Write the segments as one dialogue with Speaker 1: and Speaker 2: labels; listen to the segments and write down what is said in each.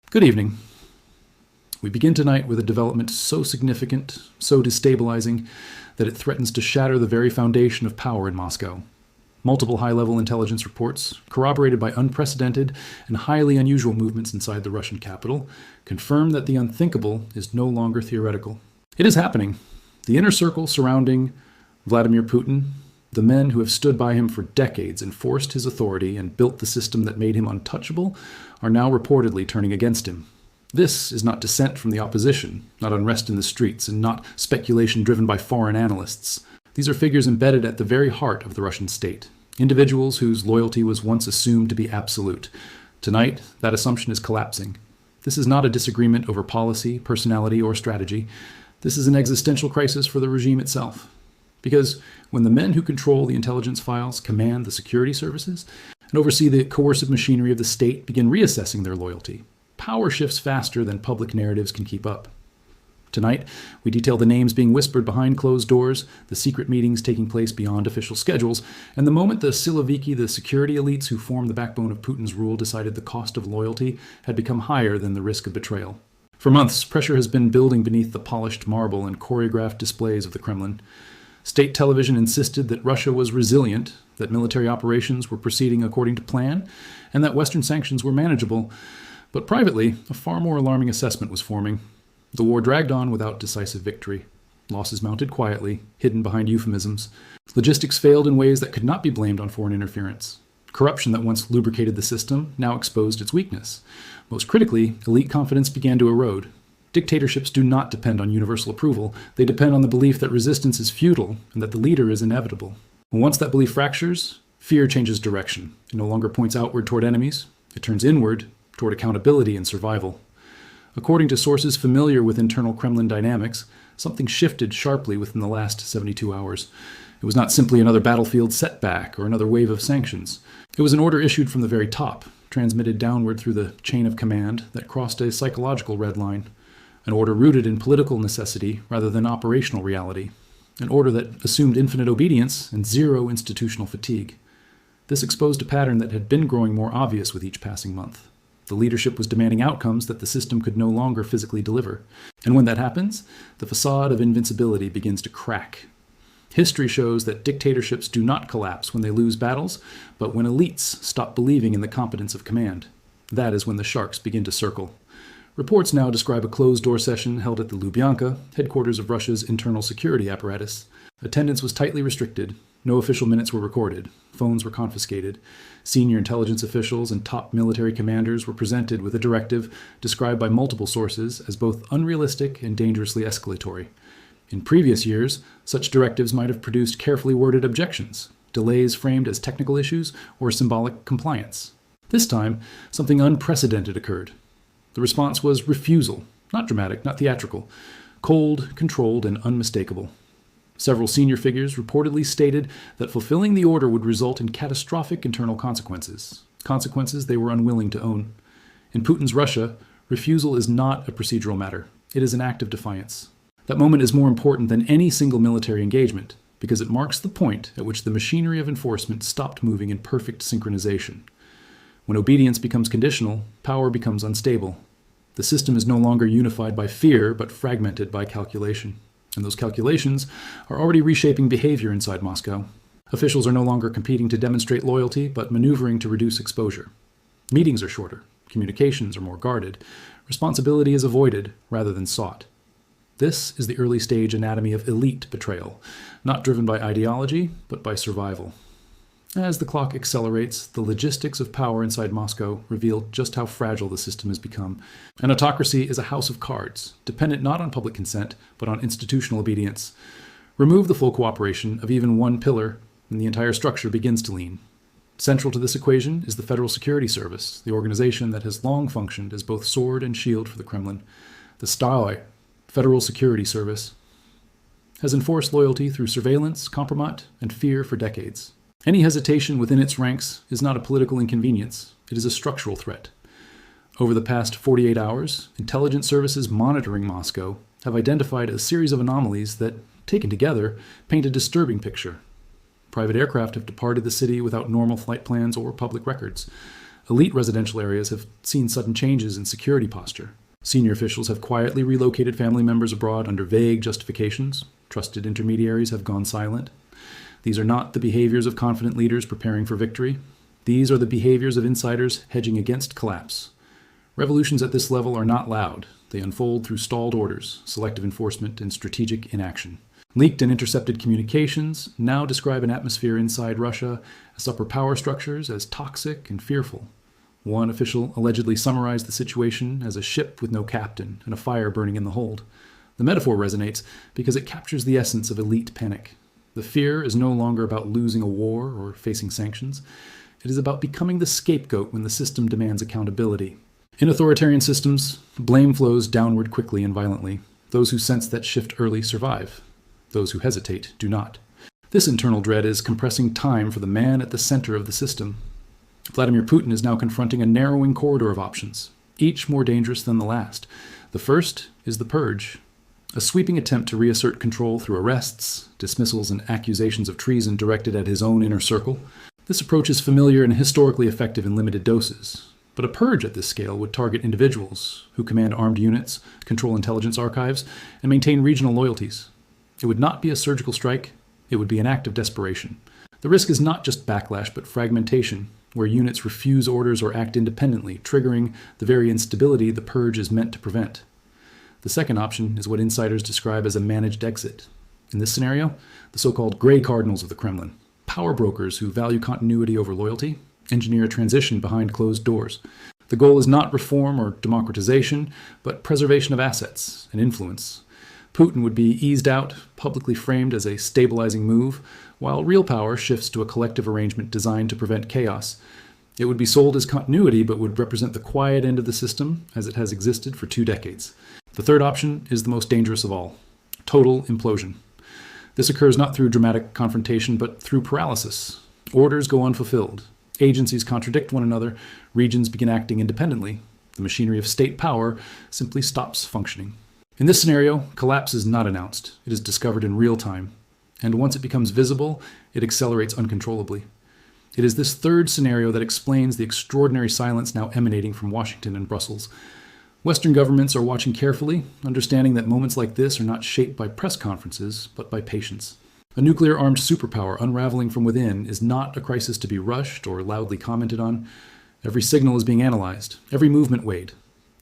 Speaker 1: Good evening. We begin tonight with a development so significant, so destabilizing, that it threatens to shatter the very foundation of power in Moscow. Multiple high-level intelligence reports, corroborated by unprecedented and highly unusual movements inside the Russian capital, confirm that the unthinkable is no longer theoretical. It is happening. The inner circle surrounding Vladimir Putin, the men who have stood by him for decades, enforced his authority, and built the system that made him untouchable, are now reportedly turning against him. This is not dissent from the opposition, not unrest in the streets, and not speculation driven by foreign analysts. These are figures embedded at the very heart of the Russian state, individuals whose loyalty was once assumed to be absolute. Tonight, that assumption is collapsing. This is not a disagreement over policy, personality, or strategy. This is an existential crisis for the regime itself. Because when the men who control the intelligence files, command the security services, and oversee the coercive machinery of the state begin reassessing their loyalty, power shifts faster than public narratives can keep up. Tonight, we detail the names being whispered behind closed doors, the secret meetings taking place beyond official schedules, and the moment the Siloviki, the security elites who form the backbone of Putin's rule, decided the cost of loyalty had become higher than the risk of betrayal. For months, pressure has been building beneath the polished marble and choreographed displays of the Kremlin. State television insisted that Russia was resilient, that military operations were proceeding according to plan, and that Western sanctions were manageable. But privately, a far more alarming assessment was forming. The war dragged on without decisive victory. Losses mounted quietly, hidden behind euphemisms. Logistics failed in ways that could not be blamed on foreign interference. Corruption that once lubricated the system now exposed its weakness. Most critically, elite confidence began to erode. Dictatorships do not depend on universal approval. They depend on the belief that resistance is futile and that the leader is inevitable. Once that belief fractures, fear changes direction. It no longer points outward toward enemies. It turns inward toward accountability and survival. According to sources familiar with internal Kremlin dynamics, something shifted sharply within the last 72 hours. It was not simply another battlefield setback or another wave of sanctions. It was an order issued from the very top, transmitted downward through the chain of command that crossed a psychological red line. An order rooted in political necessity rather than operational reality. An order that assumed infinite obedience and zero institutional fatigue. This exposed a pattern that had been growing more obvious with each passing month. The leadership was demanding outcomes that the system could no longer physically deliver. And when that happens, the facade of invincibility begins to crack. History shows that dictatorships do not collapse when they lose battles, but when elites stop believing in the competence of command. That is when the sharks begin to circle. Reports now describe a closed-door session held at the Lubyanka, headquarters of Russia's internal security apparatus. Attendance was tightly restricted. No official minutes were recorded. Phones were confiscated. Senior intelligence officials and top military commanders were presented with a directive described by multiple sources as both unrealistic and dangerously escalatory. In previous years, such directives might have produced carefully worded objections, delays framed as technical issues, or symbolic compliance. This time, something unprecedented occurred. The response was refusal, not dramatic, not theatrical, cold, controlled, and unmistakable. Several senior figures reportedly stated that fulfilling the order would result in catastrophic internal consequences, consequences they were unwilling to own. In Putin's Russia, refusal is not a procedural matter. It is an act of defiance. That moment is more important than any single military engagement, because it marks the point at which the machinery of enforcement stopped moving in perfect synchronization. When obedience becomes conditional, power becomes unstable. The system is no longer unified by fear, but fragmented by calculation. And those calculations are already reshaping behavior inside Moscow. Officials are no longer competing to demonstrate loyalty, but maneuvering to reduce exposure. Meetings are shorter. Communications are more guarded. Responsibility is avoided rather than sought. This is the early stage anatomy of elite betrayal, not driven by ideology, but by survival. As the clock accelerates, the logistics of power inside Moscow reveal just how fragile the system has become. An autocracy is a house of cards, dependent not on public consent, but on institutional obedience. Remove the full cooperation of even one pillar, and the entire structure begins to lean. Central to this equation is the Federal Security Service, the organization that has long functioned as both sword and shield for the Kremlin. The STAI, Federal Security Service, has enforced loyalty through surveillance, compromise, and fear for decades. Any hesitation within its ranks is not a political inconvenience. It is a structural threat. Over the past 48 hours, intelligence services monitoring Moscow have identified a series of anomalies that, taken together, paint a disturbing picture. Private aircraft have departed the city without normal flight plans or public records. Elite residential areas have seen sudden changes in security posture. Senior officials have quietly relocated family members abroad under vague justifications. Trusted intermediaries have gone silent. These are not the behaviors of confident leaders preparing for victory. These are the behaviors of insiders hedging against collapse. Revolutions at this level are not loud. They unfold through stalled orders, selective enforcement, and strategic inaction. Leaked and intercepted communications now describe an atmosphere inside Russia as upper power structures as toxic and fearful. One official allegedly summarized the situation as a ship with no captain and a fire burning in the hold. The metaphor resonates because it captures the essence of elite panic. The fear is no longer about losing a war or facing sanctions. It is about becoming the scapegoat when the system demands accountability. In authoritarian systems, blame flows downward quickly and violently. Those who sense that shift early survive. Those who hesitate do not. This internal dread is compressing time for the man at the center of the system. Vladimir Putin is now confronting a narrowing corridor of options, each more dangerous than the last. The first is the purge, a sweeping attempt to reassert control through arrests, dismissals, and accusations of treason directed at his own inner circle. This approach is familiar and historically effective in limited doses. But a purge at this scale would target individuals who command armed units, control intelligence archives, and maintain regional loyalties. It would not be a surgical strike. It would be an act of desperation. The risk is not just backlash, but fragmentation, where units refuse orders or act independently, triggering the very instability the purge is meant to prevent. The second option is what insiders describe as a managed exit. In this scenario, the so-called gray cardinals of the Kremlin, power brokers who value continuity over loyalty, engineer a transition behind closed doors. The goal is not reform or democratization, but preservation of assets and influence. Putin would be eased out, publicly framed as a stabilizing move, while real power shifts to a collective arrangement designed to prevent chaos. It would be sold as continuity, but would represent the quiet end of the system as it has existed for 2 decades. The third option is the most dangerous of all: total implosion. This occurs not through dramatic confrontation, but through paralysis. Orders go unfulfilled. Agencies contradict one another. Regions begin acting independently. The machinery of state power simply stops functioning. In this scenario, collapse is not announced. It is discovered in real time. And once it becomes visible, it accelerates uncontrollably. It is this third scenario that explains the extraordinary silence now emanating from Washington and Brussels. Western governments are watching carefully, understanding that moments like this are not shaped by press conferences, but by patience. A nuclear-armed superpower unraveling from within is not a crisis to be rushed or loudly commented on. Every signal is being analyzed, every movement weighed.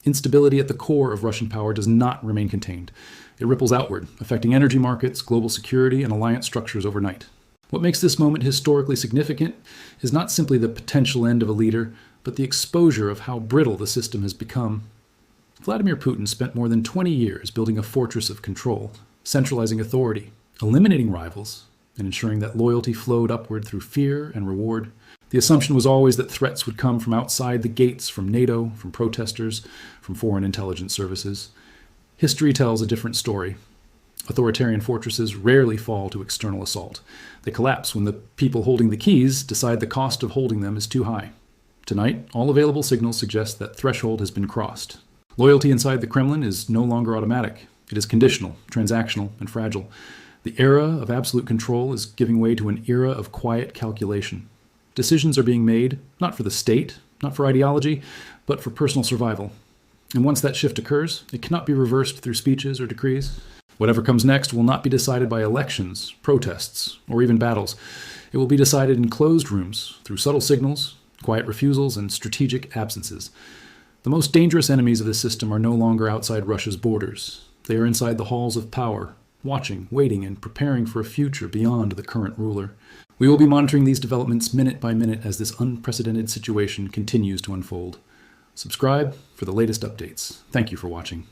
Speaker 1: Instability at the core of Russian power does not remain contained. It ripples outward, affecting energy markets, global security, and alliance structures overnight. What makes this moment historically significant is not simply the potential end of a leader, but the exposure of how brittle the system has become. Vladimir Putin spent more than 20 years building a fortress of control, centralizing authority, eliminating rivals, and ensuring that loyalty flowed upward through fear and reward. The assumption was always that threats would come from outside the gates, from NATO, from protesters, from foreign intelligence services. History tells a different story. Authoritarian fortresses rarely fall to external assault. They collapse when the people holding the keys decide the cost of holding them is too high. Tonight, all available signals suggest that threshold has been crossed. Loyalty inside the Kremlin is no longer automatic. It is conditional, transactional, and fragile. The era of absolute control is giving way to an era of quiet calculation. Decisions are being made, not for the state, not for ideology, but for personal survival. And once that shift occurs, it cannot be reversed through speeches or decrees. Whatever comes next will not be decided by elections, protests, or even battles. It will be decided in closed rooms, through subtle signals, quiet refusals, and strategic absences. The most dangerous enemies of this system are no longer outside Russia's borders. They are inside the halls of power, watching, waiting, and preparing for a future beyond the current ruler. We will be monitoring these developments minute by minute as this unprecedented situation continues to unfold. Subscribe for the latest updates. Thank you for watching.